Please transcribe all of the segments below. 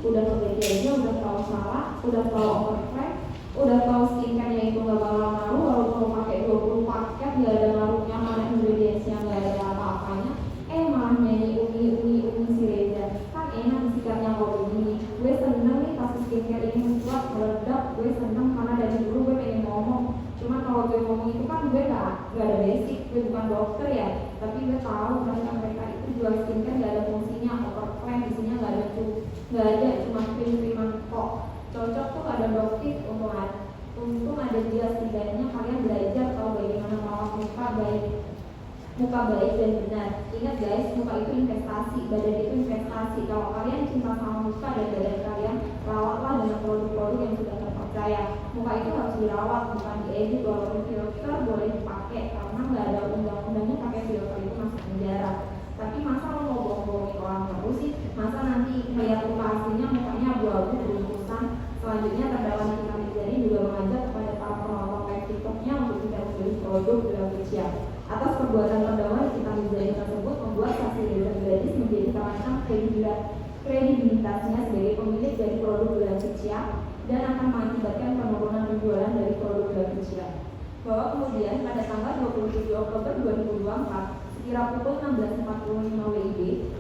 udah ngebedainnya, udah tahu salah, udah tahu overflame, udah tahu skincare itu nggak bakal ngaruh, walaupun lo pakai 20 paket nggak ada ngaruhnya, mana ingredientsnya nggak ada apa-apanya, malah nyanyi umi si Reza. Kan enak sikapnya kalau begini. Gue seneng nih kasus skincare ini membuat meledak, gue seneng karena dari dulu gue pengen ngomong. Cuma kalau gue ngomong itu kan gue nggak ada basic, gue bukan dokter ya, tapi gue tahu mereka itu jual skincare nggak ada fungsinya, overclaim isinya nggak ada, cuma krim-kriman kok. Cocok tuh ada dokter untung ada dia, setidaknya kalian belajar tahu bagaimana merawat muka baik dan benar. Ingat guys, muka itu investasi, badan itu investasi. Kalau kalian cinta sama muka dan badan kalian, rawatlah dengan produk-produk yang sudah terpercaya. Muka itu harus dirawat, bukan diedit. Walaupun filter boleh dipakai, karena nggak ada undang-undangnya pakai filter itu masuk penjara. Tapi masa lo mau bohong-bohongin orang terus sih? Masa nanti lihat muka aslinya mukanya abu-abu beruntusan? Selanjutnya terdakwa Nikita Mirzani juga mengajak kepada para penonton live TikToknya untuk tidak membeli produk dalam kecil. Atas perbuatan terdakwa Nikita Mirzani tersebut membuat saksi Reza Gladys menjadi terancam kredibilitasnya sebagai pemilik dari produk gula kecil dan akan mengakibatkan penurunan penjualan dari produk gula kecil. Bahwa kemudian pada tanggal 27 Oktober 2024 sekira pukul 16.45 WIB,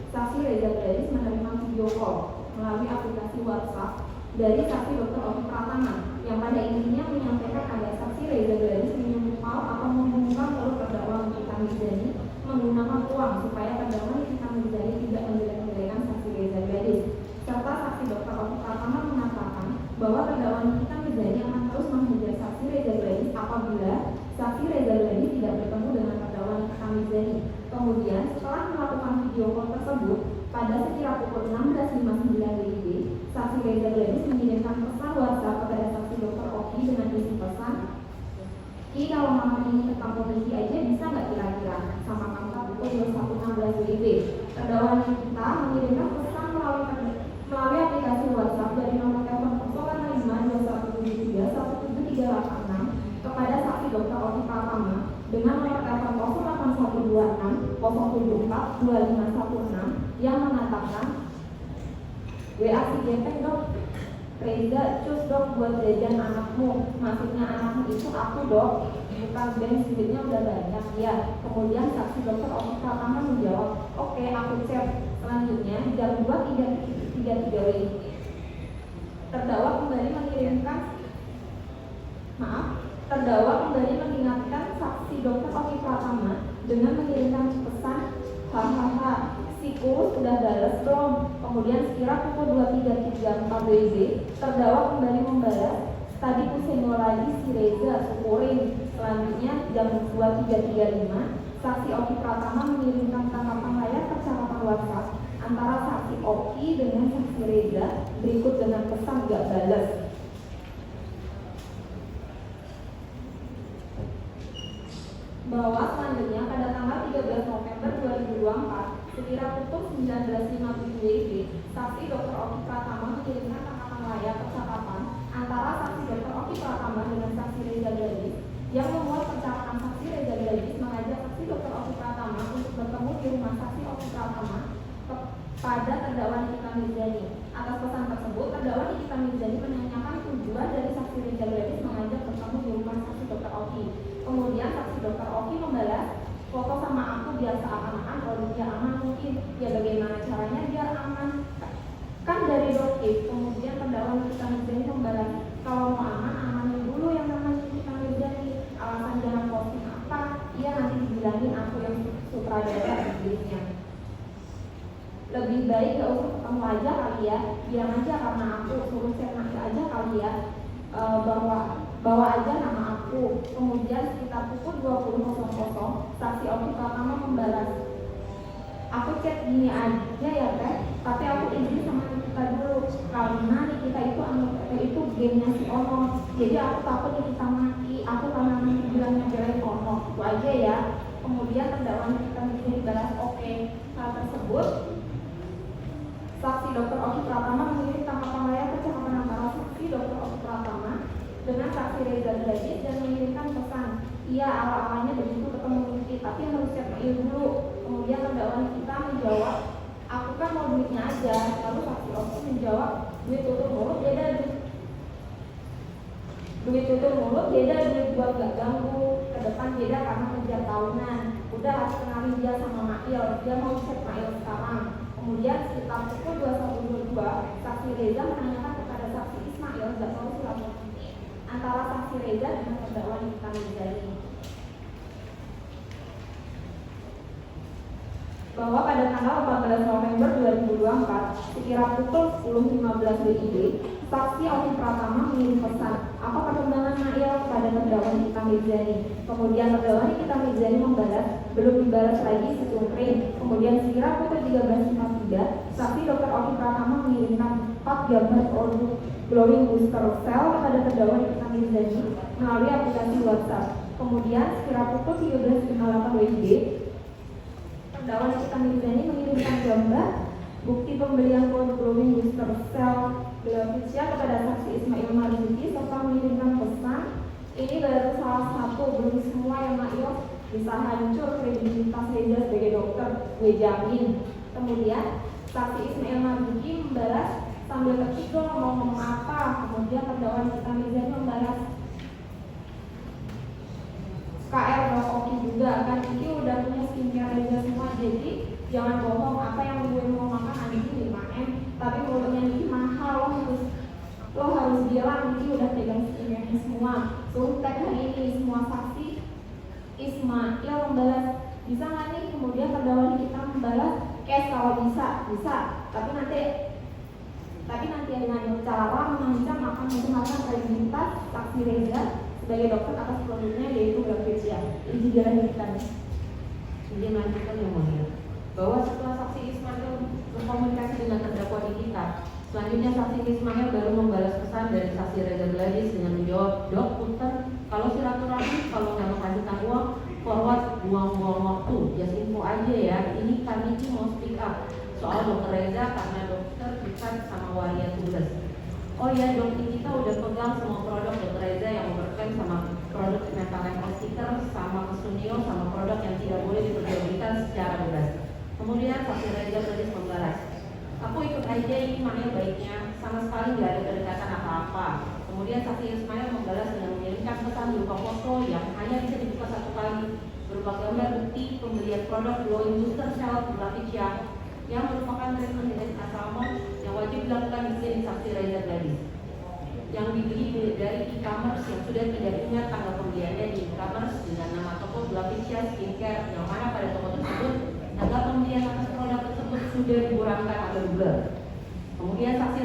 saksi Reza Gladys menerima video call melalui aplikasi WhatsApp dari saksi Dr. Oki Pratama yang pada intinya menyampaikan agar saksi Reza Gladys menyumpal atau membungkam telur terdakwa Nikita Mirzani menggunakan uang supaya terdakwa Nikita Mirzani tidak menjelek-jelekan saksi Reza Gladys. Serta saksi Dr. Oki Pratama mengatakan bahwa terdakwa Nikita Mirzani akan terus menghajar saksi Reza Gladys apabila saksi Reza Gladys tidak bertemu dengan terdakwa Nikita Mirzani. Kemudian setelah melakukan video call tersebut, pada sekira pukul 16.59 WIB, saksi Reza Gladys mengirimkan pesan WhatsApp kepada saksi Dr. Oki dengan isi pesan, "Ki, kalau malam ini ke kampung Niki aja bisa nggak kira-kira?" Sama kakak pukul 21.16 WIB. Terdakwa Nikita mengirimkan pesan melalui aplikasi WhatsApp dari nomor telepon 08521731786 kepada saksi Dr. Oki Pratama dengan nomor telepon 081260742516 yang mengatakan, "WA si Gepeng dok, Reza cus dok buat jajan anakmu." Maksudnya anakmu itu aku dok, bukan bensin, duitnya udah banyak ya. Kemudian saksi Dr. Oki Pratama menjawab, "Oke, aku cek." Selanjutnya jam 2.33 WIB, terdakwa kembali mengingatkan saksi Dr. Oki Pratama dengan mengirimkan pesan, "Hahaha, si kurus udah balas belum?" Kemudian sekira pukul 23.34 WIB, terdakwa kembali membalas, "Tadi pusing lagi si Reza, syukurin." Selanjutnya jam 23.35, saksi Oki Pratama mengirimkan tangkapan layar percakapan WhatsApp antara saksi Oki dengan saksi Reza berikut dengan pesan gak balas. Bahwa selanjutnya pada tanggal 13 November 2024 sekira pukul 19.57 WIB, saksi Dr. Oki Pratama mengirimkan tangkapan layar percakapan antara saksi Dr. Oki Pratama dengan saksi Reza Gladys yang memuat percakapan saksi Reza Gladys mengajak saksi Dr. Oki Pratama untuk bertemu di rumah saksi Oki Pratama pada terdakwa Nikita Mirzani. Atas pesan tersebut, terdakwa Nikita Mirzani menanyakan tujuan dari saksi Reza Gladys mengajak bertemu di rumah saksi Dr. Oki. Kemudian saksi Dr. Oki membalas, "Foto sama aku biar seakan-akan kalau dia aman mungkin." Ya bagaimana caranya biar aman? Kan dari dokter. Kemudian terdakwa Nikita Mirzani membalas, "Kalau mau aman, amanin dulu yang namanya Nikita Mirzani. Alasan jangan posting apa? Iya nanti dibilangin aku yang sutradara Inggrisnya. Lebih baik gak usah ketemu aja kali ya, bilang aja karena aku suruh senang aja kali ya, bawa aja nama aku." Kemudian sekitar pukul 20.00 saksi Oki Pratama membalas, "Aku chat gini aja ya teh, tapi aku izin sama Nikita dulu karena Nikita itu gengnya si Ono, jadi aku takut Nikita mati, aku karena nanti bilangnya jelek Ono, itu aja ya." Kemudian terdakwa Nikita Mirzani balas, "Oke." Hal tersebut saksi Dr. Oki Pratama mengirim tangkapan layar percakapan antara saksi Dr. Oki Pratama dengan saksi Reza Gladys dan mengirimkan pesan, "Iya ala-alanya begitu ketemu Niki, tapi harus cek mail dulu." Kemudian terdakwa Nikita menjawab, "Aku kan mau duitnya aja." Lalu saksi Oki menjawab, duit tutup mulut beda duit tutup mulut beda duit buat gak ganggu ke depan beda karena kerja tahunan. Udah harus kenalin dia sama Mail, dia mau cek Mail sekarang. Kemudian sekitar pukul 21.22 saksi Reza menanyakan kepada saksi Ismail gak tahu silaturahmi antara saksi Reza dengan terdakwa Nikita Mirzani bahwa pada tanggal 14 November 2024 sekira pukul 10.15 WIB saksi Alvin Pratama mengirim pesan apa perkembangan Mail pada terdakwa Nikita Mirzani. Kemudian terdakwa Nikita Mirzani membalas belum dibalas lagi secungkring. Kemudian sekira pukul 13.53 saksi Dr. Alvin Pratama mengirimkan 4 gambar produk glowing booster cell kepada terdakwa Nikita Mirzani melalui aplikasi WhatsApp. Kemudian sekira pukul 13.58 WIB terdakwa Nikita Mirzani mengirimkan gambar bukti pembelian produk glowing booster cell Glavisia kepada saksi Ismail Marzuki serta mengirimkan pesan ini baru salah satu, belum semua yang Mail bisa hancur kredibilitas Reza sebagai dokter, gue jamin. Kemudian saksi Ismail Marzuki membalas sambil ketik dong mau ngomong apa. Kemudian terdakwa Nikita Mirzani membalas KR Oki juga kan ini udah punya skincare Reza semua, jadi jangan bohong apa yang gue mau makan hari ini 5M tapi mulutnya ini mahal, lo harus bilang ini udah pegang skincare semua. Suntek hari ini semua saksi Ismail membalas bisa nggak nih. Kemudian terdakwa kita membalas kalau bisa tapi nanti dengan cara mengancam akan mencemarkan kredibilitas saksi Reza sebagai dokter atas produknya yaitu Glavisia. Ini dilanjutkan. Izin lanjutkan yang mulia bahwa setelah saksi Ismail berkomunikasi dengan terdakwa Nikita, selanjutnya saksi Ismail baru membalas pesan dari saksi Reza Gladys dengan menjawab, dok punten kalau silaturahmi kalau nggak mau kasih tahu uang forward buang-buang waktu, just info aja ya, ini kami sih mau speak up soal dokter Reza karena dokter bukan sama waria tugas. Oh ya dok, kita udah pegang semua produk dokter Reza yang overclaim sama produk Metalem stiker sama Kesunio sama produk yang tidak boleh diperjualbelikan secara bebas. Kemudian saksi Reza Gladys membalas, aku ikut aja ini Mail baiknya, sama sekali nggak ada kedekatan apa-apa. Kemudian saksi Ismail membalas dengan mengirimkan pesan berupa foto yang hanya bisa dibuka satu kali berupa gambar bukti pembelian produk glowing booster cell Glavisia yang merupakan treatment jenis asalmon yang wajib dilakukan di sini saksi Reza Gladys yang dibeli dari e-commerce yang sudah tidak ingat tanggal pembeliannya di e-commerce dengan nama toko Glavisia Skincare yang mana pada toko tersebut tanggal pembelian atas produk tersebut sudah dikurangkan atau blur. Kemudian saksi